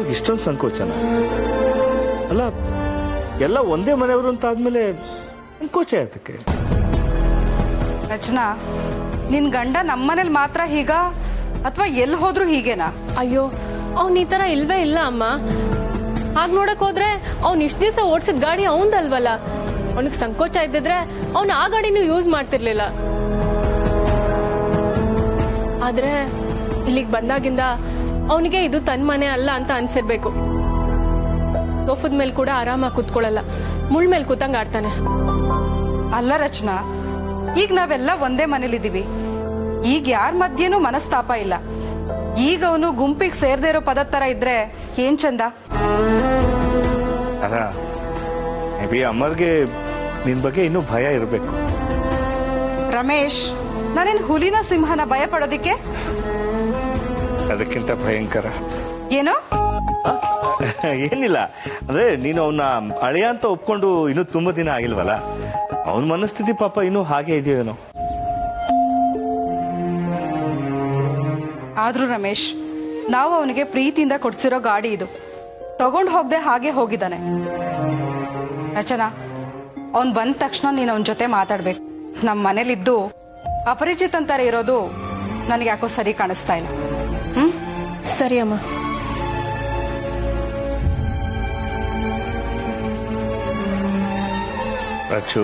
ಅಮ್ಮರ್ಗೆ ಇಷ್ಟೊಂದು ಸಂಕೋಚನ? ಅಲ್ಲ, ಎಲ್ಲ ಒಂದೇ ಮನೆಯವರು ಅಂತ ಆದ್ಮೇಲೆ ಸಂಕೋಚ ಯಾತಕ್ಕೆ? ರಚನಾ, ನಿನ್ ಗಂಡ ನಮ್ಮನೇಲಿ ಮಾತ್ರ ಹೀಗ ಅಥವಾ ಎಲ್ಲಿ ಹೋದ್ರು ಹೀಗೇನಾ? ಅಯ್ಯೋ, ಅವ್ನ್ ಈ ತರ ಇಲ್ವೇ ಇಲ್ಲ ಅಮ್ಮ. ಹಾಗ್ ನೋಡಕ್ ಹೋದ್ರೆ ಅವ್ನ್ ಇಷ್ಟ ದಿವಸ ಓಡ್ಸಿದ ಗಾಡಿ ಅವಂದಲ್ವಲ್ಲ. ಅವನಿಗೆ ಸಂಕೋಚ ಇದ್ದಿದ್ರೆ ಅವ್ನ ಆ ಗಾಡಿನೂ ಯೂಸ್ ಮಾಡ್ತಿರ್ಲಿಲ್ಲ. ಆದ್ರೆ ಇಲ್ಲಿಗ್ ಬಂದಾಗಿಂದ ಅವನಿಗೆ ಇದು ತನ್ನ ಮನೆ ಅಲ್ಲ ಅಂತ ಅನ್ಸಿರ್ಬೇಕು. ಸೋಫದ ಮೇಲೆ ಕೂಡ ಆರಾಮಾಗಿ ಕೂತ್ಕೊಳ್ಳಲ್ಲ, ಮುಳ್ ಮೇಲೆ ಕೂತಂಗ್ ಆಡ್ತಾನೆ. ಅಲ್ಲ ರಚನಾ, ಈಗ ನಾವೆಲ್ಲ ಒಂದೇ ಮನೇಲಿದ್ದೀವಿ. ಈಗ ಯಾರ ಮಧ್ಯೆನೂ ಮನಸ್ತಾಪ ಇಲ್ಲ. ಈಗ ಅವನು ಗುಂಪಿಗೆ ಸೇರ್ದೇ ಇರೋ ಪದ ತರ ಇದ್ರೆ ಏನ್ ಚಂದ? ಅಲ್ಲ, ಮೇ ಬಿ ಅಮರ್ಗೆ ನಿನ್ ಬಗ್ಗೆ ಇನ್ನೂ ಭಯ ಇರಬೇಕು. ರಮೇಶ್, ನಾನೇನ್ ಹುಲಿನ ಸಿಂಹನ ಭಯ ಪಡೋದಿಕ್ಕೆ? ಅದಕ್ಕಿಂತ ಭಯಂಕರ ಏನು? ಏನಿಲ್ಲ, ಅಂದ್ರೆ ನೀನು ಅವನ್ನ ಅಳಿಯ ಅಂತ ಒಪ್ಕೊಂಡು ಇನ್ನೂ ತುಂಬಾ ದಿನ ಆಗಿಲ್ವಲ್ಲ, ಅವನ ಮನಸ್ಥಿತಿ ಪಾಪ ಇನ್ನೂ ಹಾಗೆ ಇದೆಯೇನೋ. ಆದ್ರೂ ರಮೇಶ್, ನಾವು ಅವನಿಗೆ ಪ್ರೀತಿಯಿಂದ ಕೊಡ್ಸಿರೋ ಗಾಡಿ ಇದು. ತಗೊಂಡ್ ಹೋಗದೆ ಹಾಗೆ ಹೋಗಿದ್ದಾನೆ. ರಚನಾ, ಅವನ್ ಬಂದ ತಕ್ಷಣ ನೀನ್ ಅವನ ಜೊತೆ ಮಾತಾಡ್ಬೇಕು. ನಮ್ ಮನೇಲಿದ್ದು ಅಪರಿಚಿತಂತರ ಇರೋದು ನನಗೆ ಯಾಕೋ ಸರಿ ಕಾಣಿಸ್ತಾ ಇಲ್ಲ. ಸರಿ ಅಮ್ಮ. ರಚು,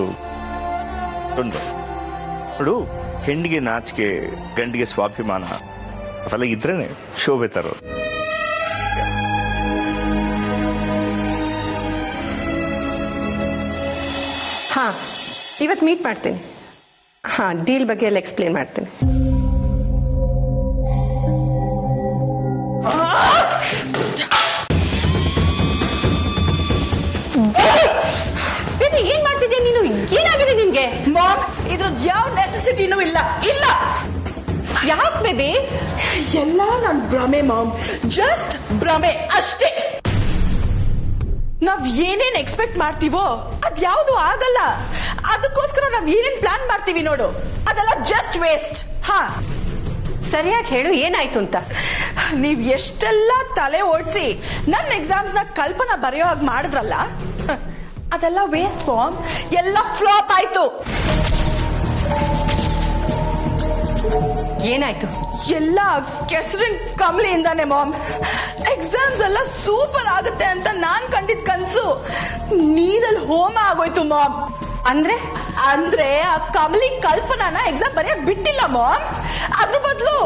ನೋಡು, ಹೆಣ್ಣಿಗೆ ನಾಚಿಕೆ, ಗಂಡಿಗೆ ಸ್ವಾಭಿಮಾನ ಅವೆಲ್ಲ ಇದ್ರೇನೆ ಶೋಭೆ ತರೋದು. ಹಾ, ಇವತ್ತು ಮೀಟ್ ಮಾಡ್ತೀನಿ. ಹಾ, ಡೀಲ್ ಬಗ್ಗೆ ಎಲ್ಲ ಎಕ್ಸ್ಪ್ಲೇನ್ ಮಾಡ್ತೀನಿ. ಏನ್ ಮಾಡ್ತಿದ್ಯಾ ನೀನು? ಏನಾಗಿದೆ ನಿನ್ಗೆ? ಮಾಮ್, ಇದ್ರದ್ದು ಯಾವ ನೆಸೆಸಿಟಿನೂ ಇಲ್ಲ. ಇಲ್ಲ, ಯಾಕೆ ಬೇಬಿ? ಎಲ್ಲ ನನ್ ಭ್ರಮೆ ಮಾಮ್, ಜಸ್ಟ್ ಭ್ರಮೆ ಅಷ್ಟೇ. ನಾವ್ ಏನೇನ್ ಎಕ್ಸ್ಪೆಕ್ಟ್ ಮಾಡ್ತೀವೋ ಅದ್ ಯಾವ್ದು ಆಗಲ್ಲ. ಅದಕ್ಕೋಸ್ಕರ ನಾವ್ ಏನೇನ್ ಪ್ಲಾನ್ ಮಾಡ್ತೀವಿ ನೋಡು, ಅದೆಲ್ಲ ಜಸ್ಟ್ ವೇಸ್ಟ್. ಹಾ, ಸರಿಯಾಗಿ ಹೇಳು, ಏನಾಯ್ತು ಅಂತ. ನೀವ್ ಎಷ್ಟೆಲ್ಲ ತಲೆ ಓಡಿಸಿ ನನ್ನ ಎಕ್ಸಾಮ್ಸ್ ನ ಕಲ್ಪನಾ ಬರೆಯೋ ಹಾಗೆ ಮಾಡಿದ್ರಲ್ಲ, ಅದೆಲ್ಲ ವೇಸ್ಟ್ ಮಾಮ್. ಎಲ್ಲ ಫ್ಲಾಪ್ ಆಯ್ತು. ಏನಾಯ್ತು? ಎಲ್ಲ ಕೆಸರಿನ ಕಮಲಿಯಿಂದಾನೆ ಮಾಮ್. ಎಕ್ಸಾಮ್ಸ್ ಎಲ್ಲ ಸೂಪರ್ ಆಗುತ್ತೆ ಅಂತ ನಾನ್ ಕಂಡಿದ್ ಕನ್ಸು ನೀರಲ್ಲಿ ಹೋಮ ಆಗೋಯ್ತು ಮಾಮ್. ಅಂದ್ರೆ ಆ ಕಮಲಿ ಕಲ್ಪನಾನ ಎಕ್ಸಾಮ್ ಬರೆಯಕ್ ಬಿಟ್ಟಿಲ್ಲ ಮಾಮ್. ಅದ್ರ ಬದಲು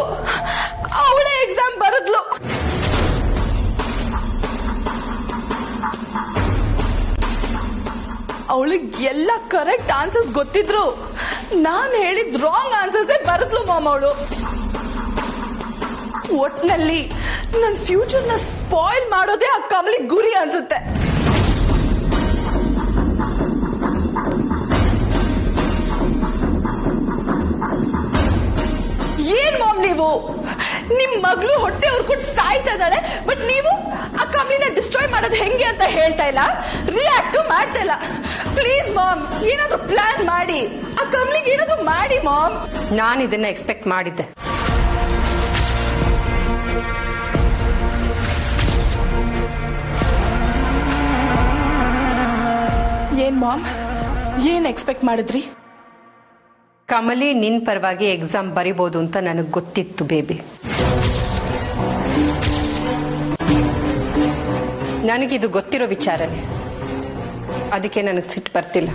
ಅವಳೇ ಎಕ್ಸಾಮ್ ಬರದ್ಲು. ಅವಳಿಗೆ ಎಲ್ಲ ಕರೆಕ್ಟ್ ಆನ್ಸರ್ಸ್ ಗೊತ್ತಿದ್ರು ನಾನ್ ಹೇಳಿದ್ ರಾಂಗ್ ಆನ್ಸರ್ಸ್ ಬರದ್ಲು ಮಾಮ್ ಅವಳು. ಒಟ್ನಲ್ಲಿ ನನ್ನ ಫ್ಯೂಚರ್ ನ ಸ್ಪಾಯ್ಲ್ ಮಾಡೋದೇ ಆ ಕಮಲಿ ಗುರಿ ಅನ್ಸುತ್ತೆ. ಏನ್ ಮಾಮ್ ನೀವು? ನಿಮ್ ಮಗಳು ಹೊಟ್ಟೆ ಹೊರ್ಕೊಂಡು ಸಾಯ್ತಾ ಇದ್ದಾಳೆ, ಬಟ್ ನೀವು ಆ ಕಮಲಿನ ಡಿಸ್ಟ್ರಾಯ್ ಮಾಡೋದು ಹೆಂಗೆ ಅಂತ ಹೇಳ್ತಾ ಇಲ್ಲ, ರಿಯಾಕ್ಟ್ ಮಾಡ್ತಾ ಇಲ್ಲ. ಪ್ಲೀಸ್ ಮಾಮ್, ಏನಾದ್ರೂ ಪ್ಲಾನ್ ಮಾಡಿ ಆ ಕಮಲಿಗೆ ಏನಾದ್ರೂ ಮಾಡಿ ಮಾಮ್. ನಾನು ಇದನ್ನ ಎಕ್ಸ್ಪೆಕ್ಟ್ ಮಾಡಿದ್ದೆ. ಏನ್ ಮಾಮ್, ಏನ್ ಎಕ್ಸ್ಪೆಕ್ಟ್ ಮಾಡಿದ್ರಿ? ಕಮಲಿ ನಿನ್ ಪರವಾಗಿ ಎಕ್ಸಾಮ್ ಬರಿಬಹುದು ಅಂತ ನನಗೆ ಗೊತ್ತಿತ್ತು ಬೇಬಿ. ನನಗಿದು ಗೊತ್ತಿರೋ ವಿಚಾರನೆ, ಅದಕ್ಕೆ ನನಗೆ ಸಿಟ್ಟು ಬರ್ತಿಲ್ಲ.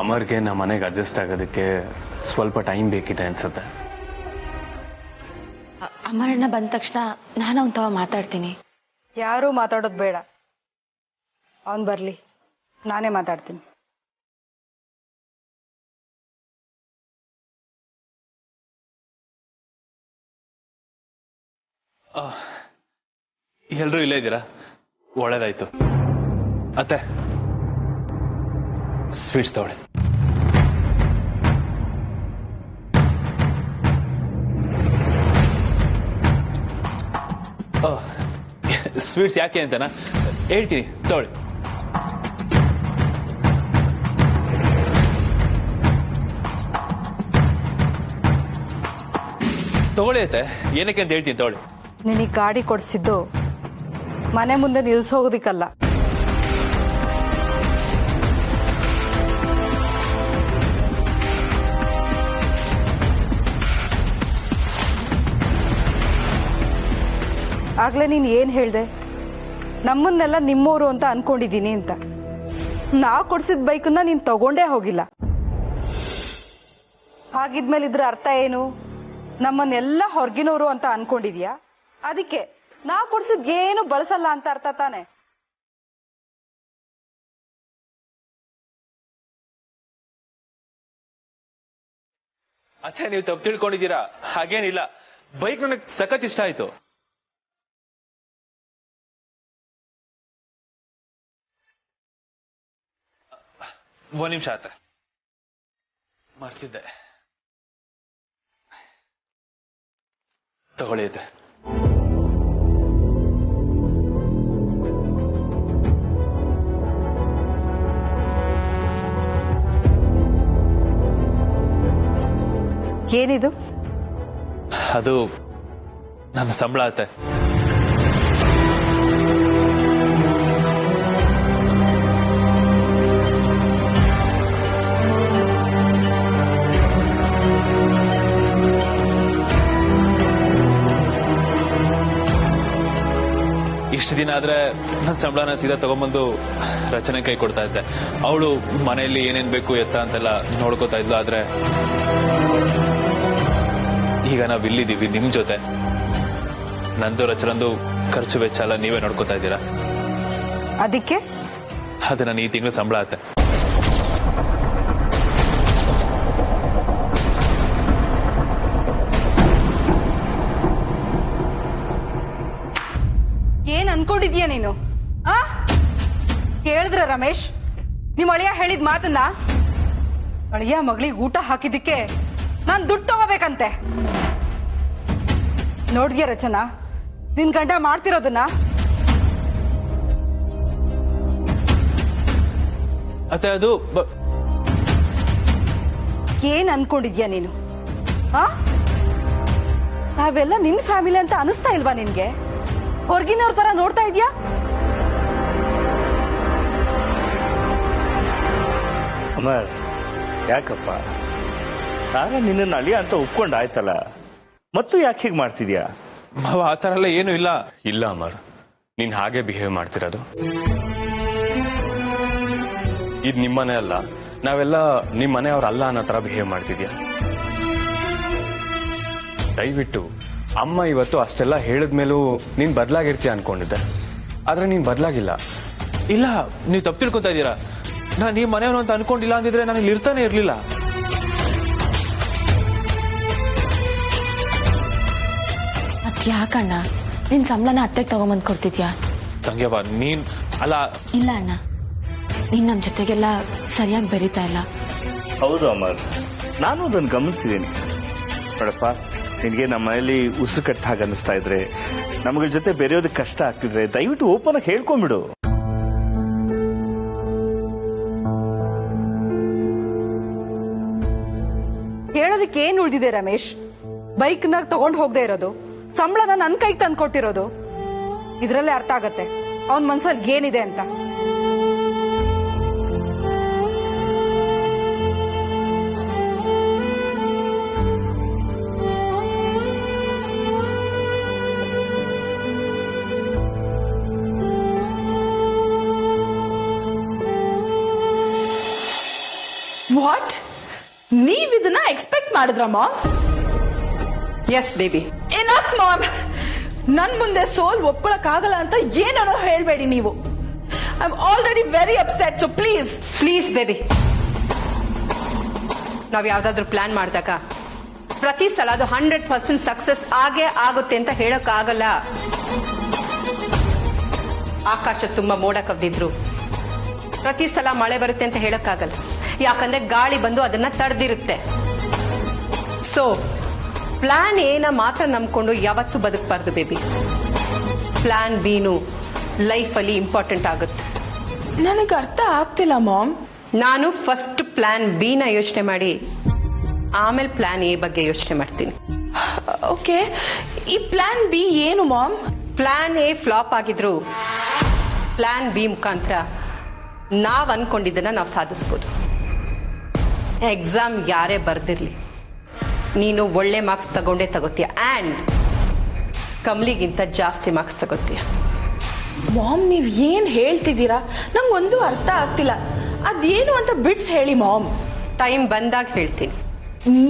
ಅಮರ್ಗೆ ನಮ್ಮ ಮನೆಗೆ ಅಡ್ಜಸ್ಟ್ ಆಗೋದಕ್ಕೆ ಸ್ವಲ್ಪ ಟೈಮ್ ಬೇಕಿದೆ ಅನ್ಸುತ್ತೆ. ಅಮರಣ್ಣ ಬಂದ ತಕ್ಷಣ ನಾನು ಅವನ ತಾವ ಮಾತಾಡ್ತೀನಿ. ಯಾರೂ ಮಾತಾಡೋದು ಬೇಡ, ಅವನ್ ಬರ್ಲಿ, ನಾನೇ ಮಾತಾಡ್ತೀನಿ. ಎಲ್ರೂ ಇಲ್ಲೇ ಇದ್ದೀರಾ? ಒಳ್ಳೇದಾಯ್ತು. ಅತ್ತೆ, ಸ್ವೀಟ್ಸ್ ತಗೊಳ್ಳಿ. ಸ್ವೀಟ್ಸ್ ಯಾಕೆ ಅಂತನಾ ಹೇಳ್ತೀನಿ ತಗೊಳ್ಳಿ. ತಗೊಳ್ಳಿ ಅತ್ತೆ, ಏನಕ್ಕೆ ಅಂತ ಹೇಳ್ತೀನಿ ತಗೊಳ್ಳಿ. ನಿನಗೆ ಗಾಡಿ ಕೊಡಿಸಿದ್ದು ಮನೆ ಮುಂದೆ ನಿಲ್ಸೋಗೋದಿಕ್ಕಲ್ಲ. ಆಗ್ಲೇ ನೀನ್ ಏನ್ ಹೇಳ್ದೆ, ನಮ್ಮನ್ನೆಲ್ಲ ನಿಮ್ಮೋರು ಅಂತ ಅನ್ಕೊಂಡಿದೀನಿ ಅಂತ. ನಾವ್ ಕೊಡ್ಸಿದ ಬೈಕನ್ನ ನೀನ್ ತಗೊಂಡೇ ಹೋಗಿಲ್ಲ. ಹಾಗಿದ್ಮೇಲೆ ಇದ್ರ ಅರ್ಥ ಏನು? ನಮ್ಮನ್ನೆಲ್ಲ ಹೊರಗಿನವರು ಅಂತ ಅನ್ಕೊಂಡಿದ್ಯಾ? ಅದಕ್ಕೆ ನಾವ್ ಕೊಡ್ಸಿದ್ ಏನು ಬಳಸಲ್ಲ ಅಂತ ಅರ್ಥ ತಾನೆ? ಅತ್ತೆ, ನೀವು ತಪ್ಪು ತಿಳ್ಕೊಂಡಿದ್ದೀರಾ. ಹಾಗೇನಿಲ್ಲ, ಬೈಕ್ ನನಗೆ ಸಖತ್ ಇಷ್ಟ ಆಯ್ತು. ಒಂದ್ ನಿಮಿಷ ಆತ, ಮರ್ತಿದ್ದೆ. ತಗೊಳ್ಳಿ ಅತ್ತೆ. ಏನಿದು? ಅದು ನನ್ನ ಸಂಬಳ ಆತೆ. ಇಷ್ಟು ದಿನ ಆದ್ರೆ ನನ್ನ ಸಂಬಳನ ಸೀದಾ ತಗೊಂಡ್ಬಂದು ರಚನೆ ಕೈ ಕೊಡ್ತಾ ಇದ್ದೆ. ಅವಳು ಮನೆಯಲ್ಲಿ ಏನೇನ್ ಬೇಕು ಎತ್ತ ಅಂತೆಲ್ಲ ನೋಡ್ಕೋತಾ ಇದ್ಲು. ಆದ್ರೆ ಈಗ ನಾವ್ ಇಲ್ಲಿದ್ದೀವಿ ನಿಮ್ ಜೊತೆ. ನಂದು ರಚನಂದು ಖರ್ಚು ವೆಚ್ಚ ಎಲ್ಲ ನೀವೇ ನೋಡ್ಕೋತಾ ಇದ್ದೀರಾ. ಅದಕ್ಕೆ ಅದು ನಾನು ಈ ತಿಂಗಳು ಸಂಬಳ ಆತೆ. ಏನ್ ಅನ್ಕೊಂಡಿದ್ಯಾ ನೀನು? ಕೇಳಿದ್ರ ರಮೇಶ್, ನಿಮ್ ಅಳಿಯ ಹೇಳಿದ ಮಾತನ್ನ? ಅಳಿಯ ಮಗಳಿಗೆ ಊಟ ಹಾಕಿದ್ದಕ್ಕೆ ನಾನ್ ದುಡ್ಡು ತಗೋಬೇಕಂತೆ. ನೋಡ್ದ್ಯಾ ರಚನಾ ನಿನ್ ಗಂಡ ಮಾಡ್ತಿರೋದನ್ನ? ಅತ್ತೆ, ಅದು ಏನ್ ಅನ್ಕೊಂಡಿದ್ಯಾ ನೀನು? ನಾವೆಲ್ಲ ನಿನ್ ಫ್ಯಾಮಿಲಿ ಅಂತ ಅನಿಸ್ತಾ ಇಲ್ವಾ ನಿನ್ಗೆ? ಹೊರಗಿನವ್ರ ತರ ನೋಡ್ತಾ ಇದ್ಯಾ? ಅಮರ್, ಯಾಕಪ್ಪ? ನಾನು ನಿನ್ನ ಅಳಿಯ ಅಂತ ಒಪ್ಕೊಂಡ್ ಆಯ್ತಲ್ಲ, ಮತ್ತು ಯಾಕೆ ಹೀಗೆ ಮಾಡ್ತಿದ್ಯಾ? ಆ ಥರ ಎಲ್ಲ ಏನೂ ಇಲ್ಲ. ಇಲ್ಲ ಅಮರ್, ನೀನ್ ಹಾಗೆ ಬಿಹೇವ್ ಮಾಡ್ತಿರೋದು. ಇದು ನಿಮ್ಮನೆ ಅಲ್ಲ, ನಾವೆಲ್ಲ ನಿಮ್ ಮನೆಯವ್ರಲ್ಲ ಅನ್ನೋ ತರ ಬಿಹೇವ್ ಮಾಡ್ತಿದ್ಯಾ. ದಯವಿಟ್ಟು ಅಮ್ಮ ಇವತ್ತು ಅಷ್ಟೆಲ್ಲ ಹೇಳಿದ್ಮೇಲೂ ನೀನ್ ಬದಲಾಗಿರ್ತೀಯ ಅನ್ಕೊಂಡಿದ್ದೆ, ಆದ್ರೆ ನೀನ್ ಬದಲಾಗಿಲ್ಲ. ಇಲ್ಲ, ನೀವು ತಪ್ಪು ತಿಳ್ಕೊತಾ ಇದ್ದೀರಾ. ನಾನು ಈ ಮನೆಯವನು ಅಂತ ಅನ್ಕೊಂಡಿಲ್ಲ ಅಂದಿದ್ರೆ ನಾನು ಇಲ್ಲಿ ಇರ್ತಾನೆ ಇರ್ಲಿಲ್ಲ. ಯಾಕಣ್ಣ ನಿನ್ ಸಂಬಳನ ಅತ್ತೆಗೆ ತಗೊಂಬಂದ್ ಕೊಡ್ತಿದ್ಯಾ? ತಂಗ್ಯವ್ವ, ನೀನ್ ಅಲ್ಲ. ಇಲ್ಲ ಅಣ್ಣ, ನೀನ್ ನಮ್ ಜೊತೆಗೆಲ್ಲ ಸರಿಯಾಗಿ ಬೆರೀತಾ ಇಲ್ಲ. ಹೌದು ಅಮರ್, ನಾನು ಅದನ್ನು ಗಮನಿಸಿದ್ದೀನಿ. ನೋಡಪ್ಪ, ನಿನಗೆ ನಮ್ಮ ಮನೇಲಿ ಉಸಿರು ಕಟ್ಟ ಹಾಗೆ ಅನ್ನಿಸ್ತಾ ಇದ್ರೆ, ನಮಗಳ ಜೊತೆ ಬೆರೆಯೋದಕ್ಕೆ ಕಷ್ಟ ಆಗ್ತಿದ್ರೆ ದಯವಿಟ್ಟು ಓಪನ್ ಆಗಿ ಹೇಳ್ಕೊಂಡ್ಬಿಡು. ಹೇಳೋದಕ್ಕೆ ಏನ್ ಉಳಿದಿದೆ ರಮೇಶ್? ಬೈಕ್ನ ತಗೊಂಡ್ ಹೋಗದೆ ಇರೋದು, ಸಂಬಳನ ನನ್ ಕೈಗೆ ತಂದು ಕೊಟ್ಟಿರೋದು, ಇದ್ರಲ್ಲೇ ಅರ್ಥ ಆಗತ್ತೆ ಅವನ್ ಮನ್ಸಲ್ಲಿ ಏನಿದೆ ಅಂತ. ವಾಟ್? ನೀವ್ ಇದನ್ನ ಎಕ್ಸ್ಪೆಕ್ಟ್ ಮಾಡಿದ್ರ mom? Yes baby. Enough mom. ನನ್ ಮುಂದೆ ಸೋಲ್ ಒಪ್ಕೊಳಕ್ ಆಗಲ್ಲ ಅಂತ ಏನೋ ಹೇಳ್ಬೇಡಿ ನೀವು. I am already very upset, so please please baby, ನಾವ್ ಯಾವ್ದಾದ್ರು ಪ್ಲಾನ್ ಮಾಡಿದಾಗ ಪ್ರತಿ ಸಲ ಅದು 100% ಸಕ್ಸಸ್ ಆಗೇ ಆಗುತ್ತೆ ಅಂತ ಹೇಳಕ್ ಆಗಲ್ಲ. ಆಕಾಶ ತುಂಬಾ ಮೋಡ ಕವ್ದಿದ್ರು ಪ್ರತಿ ಸಲ ಮಳೆ ಬರುತ್ತೆ ಅಂತ ಹೇಳಕ್ಕಾಗಲ್ಲ, ಯಾಕಂದ್ರೆ ಗಾಳಿ ಬಂದು ಅದನ್ನ ತಡೆದಿರುತ್ತೆ. ಸೊ ಪ್ಲಾನ್ ಏನ ಮಾತ್ರ ನಂಬ್ಕೊಂಡು ಯಾವತ್ತೂ ಬದುಕಬಾರ್ದು ಬೇಬಿ. ಪ್ಲಾನ್ ಬಿನು ಲೈಫಲ್ಲಿ ಇಂಪಾರ್ಟೆಂಟ್ ಆಗುತ್ತೆ. ನನಗೆ ಅರ್ಥ ಆಗ್ತಿಲ್ಲ ಮಾಮ್. ನಾನು ಫಸ್ಟ್ ಪ್ಲಾನ್ ಬಿನ ಯೋಚನೆ ಮಾಡಿ ಆಮೇಲೆ ಪ್ಲಾನ್ ಎ ಬಗ್ಗೆ ಯೋಚನೆ ಮಾಡ್ತೀನಿ. ಓಕೆ, ಈ ಪ್ಲಾನ್ ಬಿ ಏನು ಮಾಮ್? ಪ್ಲಾನ್ ಎ ಫ್ಲಾಪ್ ಆಗಿದ್ರು ಪ್ಲಾನ್ ಬಿ ಮುಖಾಂತರ ನಾವ್ ಅನ್ಕೊಂಡಿದ್ದನ್ನ ನಾವು ಸಾಧಿಸ್ಬೋದು. ಎಕ್ಸಾಮ್ ಯಾರೇ ಬರ್ದಿರ್ಲಿ, ನೀನು ಒಳ್ಳೆ ಮಾರ್ಕ್ಸ್ ತಗೊಂಡೇ ತಗೋತೀಯ ಆ್ಯಂಡ್ ಕಮ್ಲಿಗಿಂತ ಜಾಸ್ತಿ ಮಾರ್ಕ್ಸ್ ತಗೋತೀಯ. ಮಾಮ್, ನೀವ್ ಏನ್ ಹೇಳ್ತಿದ್ದೀರಾ? ನಂಗೆ ಒಂದು ಅರ್ಥ ಆಗ್ತಿಲ್ಲ. ಅದೇನು ಅಂತ ಬಿಡ್ಸ್ ಹೇಳಿ ಮಾಮ್. ಟೈಮ್ ಬಂದಾಗ ಹೇಳ್ತೀನಿ.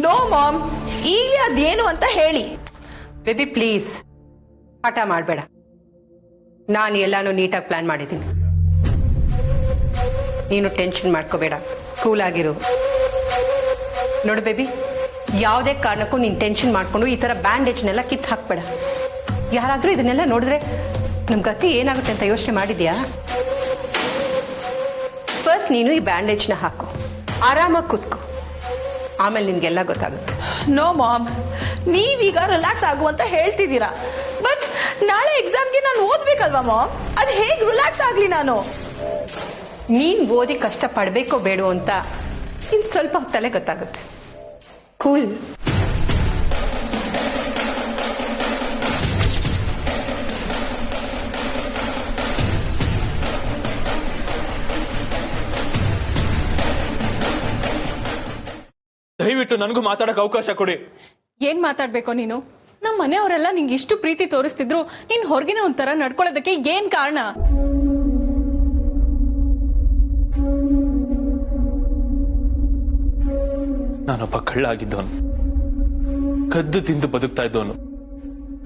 ನೋ ಮಾಮ್, ಈಗಲೇ ಅದೇನು ಅಂತ ಹೇಳಿ. ಬೇಬಿ ಪ್ಲೀಸ್, ಹಠ ಮಾಡಬೇಡ. ನಾನು ಎಲ್ಲಾನು ನೀಟಾಗಿ ಪ್ಲಾನ್ ಮಾಡಿದ್ದೀನಿ. ನೀನು ಟೆನ್ಷನ್ ಮಾಡ್ಕೋಬೇಡ, ಕೂಲ್ ಆಗಿರು. ನೋಡು ಬೇಬಿ, ಯಾವುದೇ ಕಾರಣಕ್ಕೂ ನೀನು ಟೆನ್ಷನ್ ಮಾಡ್ಕೊಂಡು ಈ ಥರ ಬ್ಯಾಂಡೇಜ್ನೆಲ್ಲ ಕಿತ್ತು ಹಾಕ್ಬೇಡ. ಯಾರಾದರೂ ಇದನ್ನೆಲ್ಲ ನೋಡಿದ್ರೆ ನಮ್ಮ ಗತಿ ಏನಾಗುತ್ತೆ ಅಂತ ಯೋಚನೆ ಮಾಡಿದ್ಯಾ? ಫಸ್ಟ್ ನೀನು ಈ ಬ್ಯಾಂಡೇಜ್ನ ಹಾಕು, ಆರಾಮಾಗಿ ಕೂತ್ಕೋ, ಆಮೇಲೆ ನಿನ್ಗೆಲ್ಲ ಗೊತ್ತಾಗುತ್ತೆ. ನೋ ಮಾಮ್, ನೀವೀಗ ರಿಲ್ಯಾಕ್ಸ್ ಆಗುವಂತ ಹೇಳ್ತಿದ್ದೀರಾ. ಬಟ್ ನಾಳೆ ಎಕ್ಸಾಮ್ಗೆ ನಾನು ಓದ್ಬೇಕಲ್ವಾ ಮಾಮ್? ಅದು ಹೇಗೆ ರಿಲ್ಯಾಕ್ಸ್ ಆಗ್ಲಿ ನಾನು? ನೀನ್ ಓದಿ ಕಷ್ಟ ಪಡ್ಬೇಕೋ ಬೇಡೋ ಅಂತ ಇನ್ ಸ್ವಲ್ಪ ಹೊತ್ತಲ್ಲೇ ಗೊತ್ತಾಗುತ್ತೆ. ಕೂಲ್. ದಯವಿಟ್ಟು ನನಗೂ ಮಾತಾಡಕ್ ಅವಕಾಶ ಕೊಡಿ. ಏನ್ ಮಾತಾಡ್ಬೇಕೋ ನೀನು? ನಮ್ಮ ಮನೆಯವರೆಲ್ಲ ನಿಂಗೆ ಇಷ್ಟು ಪ್ರೀತಿ ತೋರಿಸ್ತಿದ್ರು, ನೀನ್ ಹೊರಗಿನ ಒಂಥರ ನಡ್ಕೊಳ್ಳೋದಕ್ಕೆ ಏನ್ ಕಾರಣ? ನಾನೊಬ್ಬ ಕಳ್ಳ ಆಗಿದ್ದವನು, ಕದ್ದು ತಿಂದು ಬದುಕ್ತಾ ಇದ್ದವನು.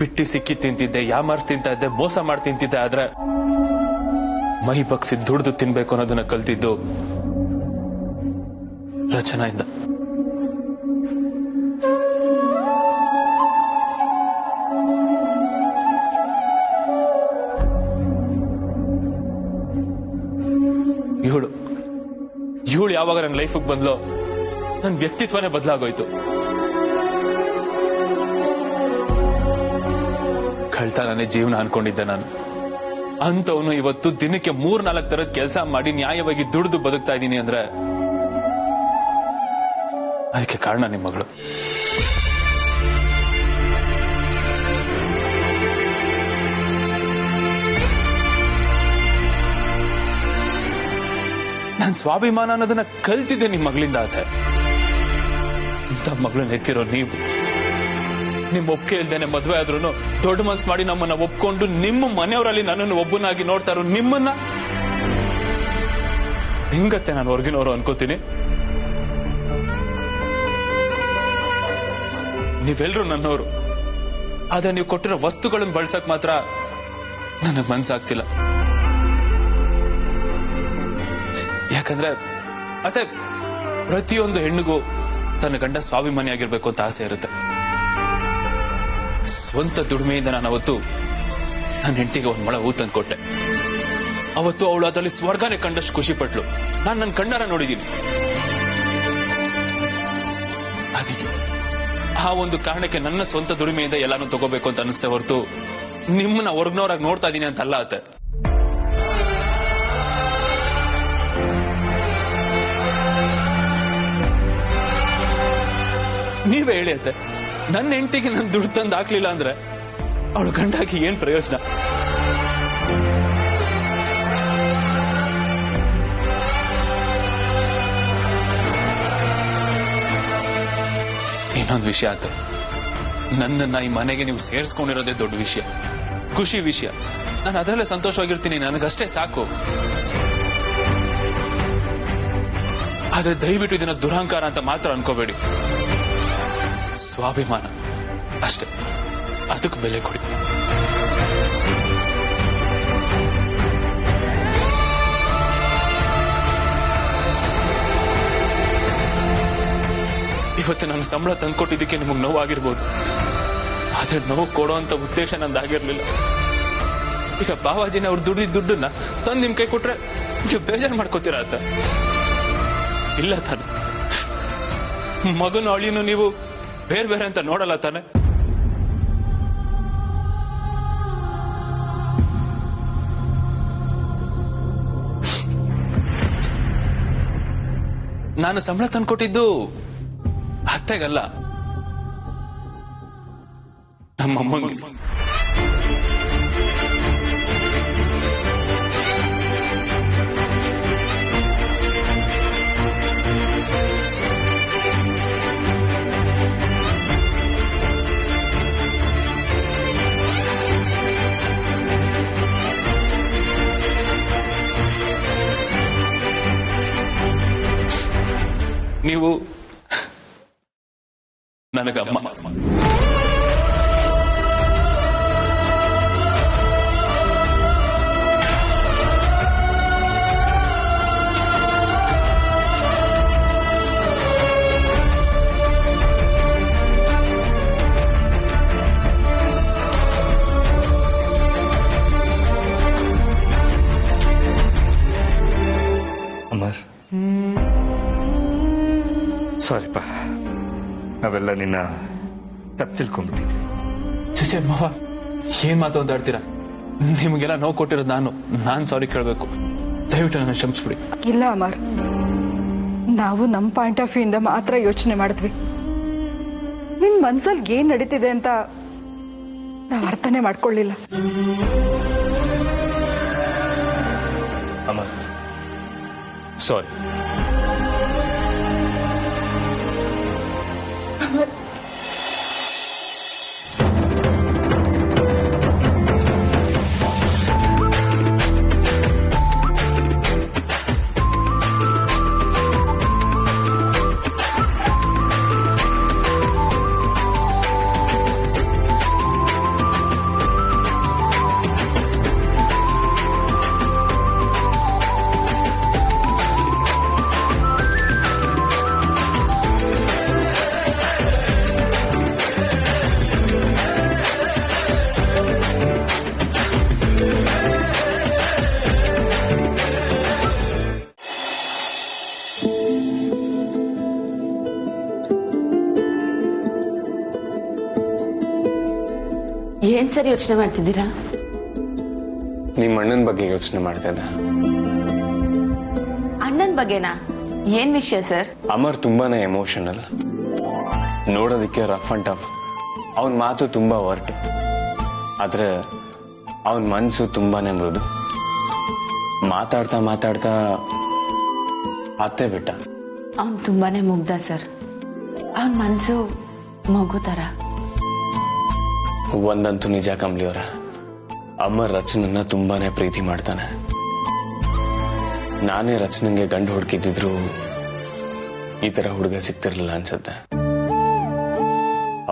ಬಿಟ್ಟಿ ಸಿಕ್ಕಿ ತಿಂತಿದ್ದೆ, ಯಾಮಾರ್ಸ್ ತಿಂತಾ ಇದ್ದೆ, ಮೋಸ ಮಾಡಿ ತಿಂತಿದ್ದೆ. ಆದ್ರೆ ಮೈ ಬಗ್ಸಿ ದುಡ್ದು ತಿನ್ಬೇಕು ಅನ್ನೋದನ್ನ ಕಲ್ತಿದ್ದು ರಚನೆಯಿಂದ. ಇವಳು ಯಾವಾಗ ನನ್ನ ಲೈಫಿಗೆ ಬಂದ್ಲೋ ನನ್ನ ವ್ಯಕ್ತಿತ್ವನೇ ಬದಲಾಗೋಯ್ತು. ಕಳ್ತನನೇ ಜೀವನ ಅನ್ಕೊಂಡಿದ್ದೆ ನಾನು. ಅಂತವನು ಇವತ್ತು ದಿನಕ್ಕೆ 3-4 ತರದ ಕೆಲಸ ಮಾಡಿ ನ್ಯಾಯವಾಗಿ ದುಡಿದು ಬದುಕ್ತಾ ಇದ್ದೀನಿ ಅಂದ್ರೆ ಅದಕ್ಕೆ ಕಾರಣ ನಿಮ್ಮ ಮಗಳು. ನಾನು ಸ್ವಾಭಿಮಾನ ಅನ್ನೋದನ್ನ ಕಲ್ತಿದ್ದೆ ನಿಮ್ಮ ಮಗಳಿಂದ. ಆತ ಇಂಥ ಮಗಳನ್ನ ಎತ್ತಿರೋ ನೀವು ನಿಮ್ ಒಪ್ಪಿಗೆ ಇಲ್ದೇನೆ ಮದ್ವೆ ಆದ್ರೂ ದೊಡ್ಡ ಮನ್ಸು ಮಾಡಿ ನಮ್ಮನ್ನ ಒಪ್ಕೊಂಡು ನಿಮ್ಮ ಮನೆಯವರಲ್ಲಿ ನನ್ನನ್ನು ಒಬ್ಬನಾಗಿ ನೋಡ್ತಾ ಇರೋ ನಿಮ್ಮನ್ನ ಹಿಂಗತ್ತೆ ನಾನು ಹೊರಗಿನವರು ಅನ್ಕೋತೀನಿ. ನೀವೆಲ್ಲರೂ ನನ್ನವರು. ಆದ್ರೆ ನೀವು ಕೊಟ್ಟಿರೋ ವಸ್ತುಗಳನ್ನು ಬಳಸಕ್ ಮಾತ್ರ ನನಗೆ ಮನ್ಸಾಗ್ತಿಲ್ಲ. ಯಾಕಂದ್ರೆ ಮತ್ತೆ ಪ್ರತಿಯೊಂದು ಹೆಣ್ಣಿಗೂ ತನ್ನ ಗಂಡ ಸ್ವಾಭಿಮಾನಿಯಾಗಿರ್ಬೇಕು ಅಂತ ಆಸೆ ಇರುತ್ತೆ. ಸ್ವಂತ ದುಡಿಮೆಯಿಂದ ನಾನು ಅವತ್ತು ನನ್ನ ಹೆಂಡತಿಗೆ ಒಂದು ಮೊಳ ಹೂ ತಂದು ಕೊಟ್ಟೆ. ಅವತ್ತು ಅವಳು ಅದರಲ್ಲಿ ಸ್ವರ್ಗನೇ ಕಂಡಷ್ಟು ಖುಷಿ ಪಟ್ಲು. ನಾನು ನನ್ನ ಕಣ್ಣಾರ ನೋಡಿದ್ದೀನಿ. ಅದಕ್ಕೆ ಆ ಒಂದು ಕಾರಣಕ್ಕೆ ನನ್ನ ಸ್ವಂತ ದುಡಿಮೆಯಿಂದ ಎಲ್ಲಾನು ತಗೋಬೇಕು ಅಂತ ಅನಿಸ್ತೇ ಹೊರತು ನಿಮ್ಮನ್ನ ಹೊರಗ್ನವರಾಗಿ ನೋಡ್ತಾ ಇದ್ದೀನಿ ಅಂತ ಅಲ್ಲ. ಆತ ನೀವೇ ಹೇಳಿ ಅತ್ತೆ, ನನ್ನ ಹೆಂಡತಿಗೆ ನಾನು ದುಡ್ಡು ತಂದು ಹಾಕ್ಲಿಲ್ಲ ಅಂದ್ರೆ ಅವಳು ಗಂಡಾಗಿ ಏನ್ ಪ್ರಯೋಜನ? ಇನ್ನೊಂದು ವಿಷಯ ಆತ, ನನ್ನನ್ನ ಈ ಮನೆಗೆ ನೀವು ಸೇರಿಸ್ಕೊಂಡಿರೋದೇ ದೊಡ್ಡ ವಿಷಯ, ಖುಷಿ ವಿಷಯ. ನಾನು ಅದರಲ್ಲೇ ಸಂತೋಷವಾಗಿರ್ತೀನಿ, ನನಗಷ್ಟೇ ಸಾಕು. ಆದ್ರೆ ದಯವಿಟ್ಟು ಇದನ್ನ ದುರಹಂಕಾರ ಅಂತ ಮಾತ್ರ ಅನ್ಕೋಬೇಡಿ. ಸ್ವಾಭಿಮಾನ ಅಷ್ಟೇ, ಅದಕ್ಕೆ ಬೆಲೆ ಕೊಡಿ. ಇವತ್ತು ನಾನು ಸಂಬಳ ತಂದ್ಕೊಟ್ಟಿದ್ದಕ್ಕೆ ನಿಮಗೆ ನೋವಾಗಿರ್ಬೋದು, ಆದ್ರೆ ನೋವು ಕೊಡೋ ಅಂತ ಉದ್ದೇಶ ನಂದಾಗಿರ್ಲಿಲ್ಲ. ಈಗ ಬಾವಾಜಿನ ಅವ್ರು ದುಡ್ಡಿದ ದುಡ್ಡನ್ನ ತಂದು ನಿಮ್ ಕೈ ಕೊಟ್ರೆ ನೀವು ಬೇಜಾರು ಮಾಡ್ಕೋತೀರಾ ಅಂತ? ಇಲ್ಲ ತಾನೆ, ಮಗನು ಅಳಿನು ನೀವು ಬೇರೆ ಬೇರೆ ಅಂತ ನೋಡಲ್ಲ ತಾನೆ? ನಾನು ಸಂಬಳ ತಂದ್ಕೊಟ್ಟಿದ್ದು ಅತ್ತೆಗಲ್ಲ, ನಮ್ಮಮ್ಮಂಗೆ. ನೀವು ನನಗಮ್ಮ. ಅಮರ್, ಸಾರಿಪ್ಪ, ನಾವೆಲ್ಲ ನಿನ್ನ ತಪ್ಪು ತಿಳ್ಕೊಂಡ್ಬಿಟ್ಟಿದ್ವಿ. ಚೇಚೆ ಮಾವ, ಏನ್ ಮಾತಾಡ್ತೀರಾ? ನಿಮಗೆಲ್ಲ ನೋವು ಕೊಟ್ಟಿರೋದು ನಾನು ಸಾರಿ ಕೇಳಬೇಕು. ದಯವಿಟ್ಟು ನನ್ನ ಕ್ಷಮಿಸ್ಬಿಡಿ. ಇಲ್ಲ ಅಮರ್, ನಾವು ನಮ್ಮ ಪಾಯಿಂಟ್ ಆಫ್ ವ್ಯೂ ಇಂದ ಮಾತ್ರ ಯೋಚನೆ ಮಾಡಿದ್ವಿ. ನಿನ್ ಮನ್ಸಲ್ಲಿ ಏನ್ ನಡೀತಿದೆ ಅಂತ ನಾವು ಅರ್ಥನೇ ಮಾಡ್ಕೊಳ್ಳಿಲ್ಲ. ಅಮರ್, ಸಾರಿ. ಏನ್ ಸರಿ ಯೋಚನೆ ಮಾಡ್ತಿದ್ದೀರಾ? ನಿಮ್ಮ ಅಣ್ಣನ ಬಗ್ಗೆ ಯೋಚನೆ ಮಾಡ್ತಾ ಇದ್ದೆ. ಅಣ್ಣನ್ ಬಗ್ಗೆನಾ? ಏನ್ ವಿಷಯ ಸರ್? ಅಮರ್ ತುಂಬಾನೇ ಎಮೋಷನಲ್, ನೋಡೋದಕ್ಕೆ ರಫ್ ಅಂಡ್ ಟಫ್. ಅವನ್ ಮಾತು ತುಂಬಾ ಹೊರಟು, ಆದ್ರೆ ಅವನ್ ಮನ್ಸು ತುಂಬಾನೇ ಮೃದು. ಮಾತಾಡ್ತಾ ಮಾತಾಡ್ತಾ ಅತ್ತೆ ಬಿಟ್ಟ. ಅವನ್ ತುಂಬಾನೇ ಮುಗ್ಧ ಸರ್. ಅವನ್ ಮನ್ಸು ಮಗು ತರ. ಒಂದಂತೂ ನಿಜ ಕಮ್ಲಿಯವರ, ಅಮರ್ ರಚನನ್ನ ತುಂಬಾನೇ ಪ್ರೀತಿ ಮಾಡ್ತಾನೆ. ನಾನೇ ರಚನೆಗೆ ಗಂಡು ಹುಡುಕಿದ್ರು ಈ ತರ ಹುಡುಗ ಸಿಗ್ತಿರ್ಲಿಲ್ಲ ಅನ್ಸುತ್ತೆ.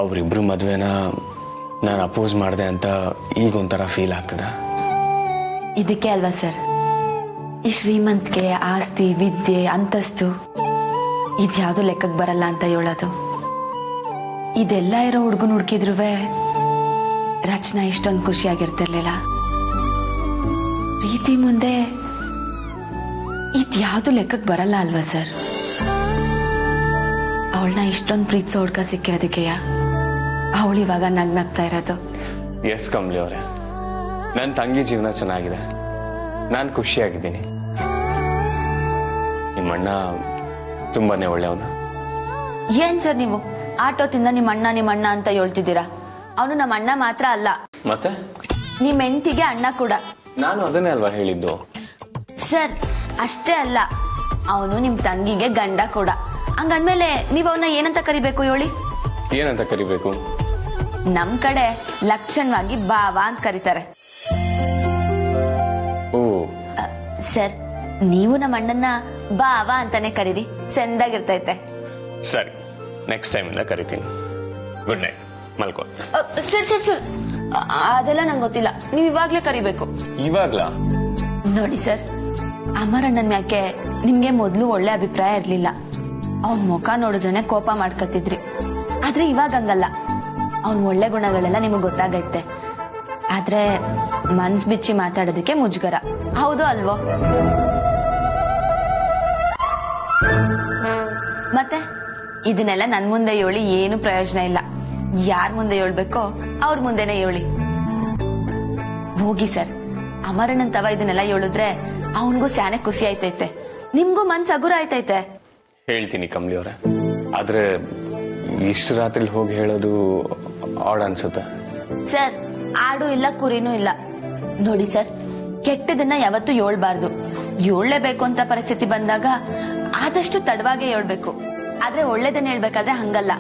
ಅವ್ರಿಬ್ರು ಮದ್ವೆನ ನಾನು ಅಪೋಸ್ ಮಾಡಿದೆ ಅಂತ ಈಗ ಒಂಥರ ಫೀಲ್ ಆಗ್ತದ. ಇದಕ್ಕೆ ಅಲ್ವಾ ಸರ್ ಈ ಶ್ರೀಮಂತಿಕೆ, ಆಸ್ತಿ, ವಿದ್ಯೆ, ಅಂತಸ್ತು ಇದ್ಯಾವುದು ಲೆಕ್ಕಕ್ಕೆ ಬರಲ್ಲ ಅಂತ ಹೇಳೋದು. ಇದೆಲ್ಲ ಇರೋ ಹುಡುಗನ ಹುಡುಕಿದ್ರುವೆ ರಚನಾ ಇಷ್ಟೊಂದು ಖುಷಿಯಾಗಿರ್ತಿರ್ಲಿಲ್ಲ. ಪ್ರೀತಿ ಮುಂದೆ ಇದ್ಯಾವುದು ಲೆಕ್ಕಕ್ಕೆ ಬರಲ್ಲ ಅಲ್ವಾ ಸರ್? ಅವಳನ್ನ ಇಷ್ಟೊಂದು ಪ್ರೀತಿಸೋ ಹುಡ್ಕ ಸಿಕ್ಕಿರೋದಕ್ಕೆಯ ಅವಳು ಇವಾಗ ನಗ್ನಗ್ತಾ ಇರೋದು. ಎಸ್ ಕಮ್ಲಿ ಅವರೇ, ನನ್ನ ತಂಗಿ ಜೀವನ ಚೆನ್ನಾಗಿದೆ, ನಾನು ಖುಷಿಯಾಗಿದ್ದೀನಿ. ನಿಮ್ಮಣ್ಣ ತುಂಬಾನೇ ಒಳ್ಳೆಯವನು. ಏನ್ ಸರ್ ನೀವು ಆಟೋತಿಂದ ನಿಮ್ಮ ಅಣ್ಣ ಅಂತ ಹೇಳ್ತಿದ್ದೀರಾ? ಅವನು ನಮ್ಮ ಅಣ್ಣ ಮಾತ್ರ ಅಲ್ಲ, ಮತ್ತೆ ನಿಮ್ಮ ಹೆಂಡತಿಗೆ ಅಣ್ಣ ಕೂಡ. ನಾನು ಅದನ್ನೇ ಅಲ್ವಾ ಹೇಳಿದ್ದು. ಸರ್ ಅಷ್ಟೇ ಅಲ್ಲ, ಅವನು ನಿಮ್ ತಂಗಿಗೆ ಗಂಡ ಕೂಡ. ಹಂಗಂದ್ಮೇಲೆ ನೀವು ಅವನ್ನ ಏನಂತ ಕರಿಬೇಕು ಹೇಳಿ? ಏನಂತ ಕರಿಬೇಕು? ನಮ್ ಕಡೆ ಲಕ್ಷಣವಾಗಿ ಬಾವ ಅಂತ ಕರೀತಾರೆ. ಓ ಸರ್ ನೀವು ನಮ್ಮ ಅಣ್ಣನ್ನ ಬಾವ ಅಂತಾನೆ ಕರೀರಿ, ಚಂದಾಗಿರ್ತೈತೆ. ಸರಿ, ನೆಕ್ಸ್ಟ್ ಟೈಮ್ ಇಂದ ಕರಿತೀನಿ. ಗುಡ್ ನೈಟ್, ಮಲ್ಕೋ. ಸರ್ ಸರ್ ಸರ್ ಅದೆಲ್ಲ ನಂಗೆ ಗೊತ್ತಿಲ್ಲ, ನೀವು ಇವಾಗ್ಲೇ ಕರಿಬೇಕು. ಇವಾಗ್ಲಾ? ನೋಡಿ ಸರ್, ಅಮರಣ್ಣನ್ ಮ್ಯಾಕೆ ನಿಮ್ಗೆ ಮೊದ್ಲು ಒಳ್ಳೆ ಅಭಿಪ್ರಾಯ ಇರ್ಲಿಲ್ಲ. ಅವನ್ ಮುಖ ನೋಡಿದ್ರೇನೆ ಕೋಪ ಮಾಡ್ಕತ್ತಿದ್ರಿ. ಆದ್ರೆ ಇವಾಗ ಹಂಗಲ್ಲ, ಅವನ್ ಒಳ್ಳೆ ಗುಣಗಳೆಲ್ಲ ನಿಮಗ್ ಗೊತ್ತಾಗೈತೆ. ಆದ್ರೆ ಮನ್ಸ್ ಬಿಚ್ಚಿ ಮಾತಾಡೋದಕ್ಕೆ ಮುಜುಗರ. ಹೌದು ಅಲ್ವೋ? ಮತ್ತೆ ಇದನ್ನೆಲ್ಲ ನನ್ ಮುಂದೆ ಹೇಳಿ ಏನು ಪ್ರಯೋಜನ ಇಲ್ಲ. ಯಾರ್ ಮುಂದೆ ಹೇಳ್ಬೇಕೋ ಅವ್ರ ಮುಂದೆನೆ ಹೇಳಿ. ಹೋಗಿ ಸರ್, ಅಮರಣ್ಣನ್ ತವ ಇದನ್ನೆಲ್ಲ ಹೇಳಿದ್ರೆ ಅವನ್ಗೂ ಸ್ಯಾನೆ ಖುಷಿ ಆಯ್ತೈತೆ, ನಿಮ್ಗೂ ಮನ್ಸ್ ಹಗುರ ಆಯ್ತೈತೆ. ಹೇಳ್ತೀನಿ ಕಮಲಿ ಅವರೇ, ಆದ್ರೆ ಇಷ್ಟು ರಾತ್ರಿ ಹೋಗಿ ಹೇಳೋದು ಆಡ್ ಅನ್ಸುತ್ತೆ. ಸರ್, ಆಡು ಇಲ್ಲ ಕುರಿನೂ ಇಲ್ಲ. ನೋಡಿ ಸರ್, ಕೆಟ್ಟದನ್ನ ಯಾವತ್ತೂ ಹೇಳ್ಬಾರ್ದು. ಹೇಳ್ಲೇಬೇಕು ಅಂತ ಪರಿಸ್ಥಿತಿ ಬಂದಾಗ ಆದಷ್ಟು ತಡವಾಗೆ ಹೇಳ್ಬೇಕು. ಆದ್ರೆ ಒಳ್ಳೇದನ್ನ ಹೇಳ್ಬೇಕಾದ್ರೆ ಹಂಗಲ್ಲ,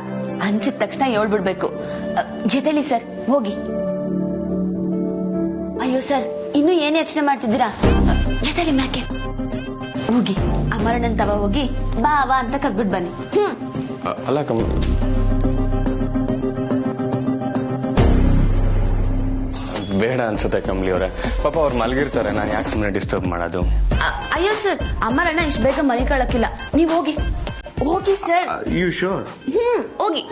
ಅನ್ಸಿದ ತಕ್ಷಣ ಹೇಳ್ಬಿಡ್ಬೇಕು. ಜೊತೆಲಿ ಸರ್, ಹೋಗಿ. ಅಯ್ಯೋ ಸರ್, ಇನ್ನು ಏನ್ ಯೋಚನೆ ಮಾಡ್ತಿದ್ದೀರಾ? ಜೊತೆಲಿ ಮ್ಯಾಕೆ ಹೋಗಿ, ಅಮರಣ್ಣನ್ ತವ ಹೋಗಿ ಬಾವ ಅಂತ ಕರ್ಬಿಟ್ ಬನ್ನಿ. ಅಲ್ಲ ಕಮಲಿ, ಬೇಡ ಅನ್ಸುತ್ತೆ ಕಮಲಿ ಅವರೇ. ಪಾಪ ಅವ್ರು ಮಲಗಿರ್ತಾರೆ, ನಾನು ಯಾಕೆ ಸುಮ್ಮನೆ ಡಿಸ್ಟರ್ಬ್ ಮಾಡೋದು? ಅಯ್ಯೋ ಸರ್, ಅಮರಣ್ಣ ಇಷ್ಟು ಬೇಗ ಮನೆ ಕಳಕಿಲ್ಲ. ನೀವ್ ಹೋಗಿ ಹೋಗಿ ಸರ್. You sure? ಹೋಗಿ.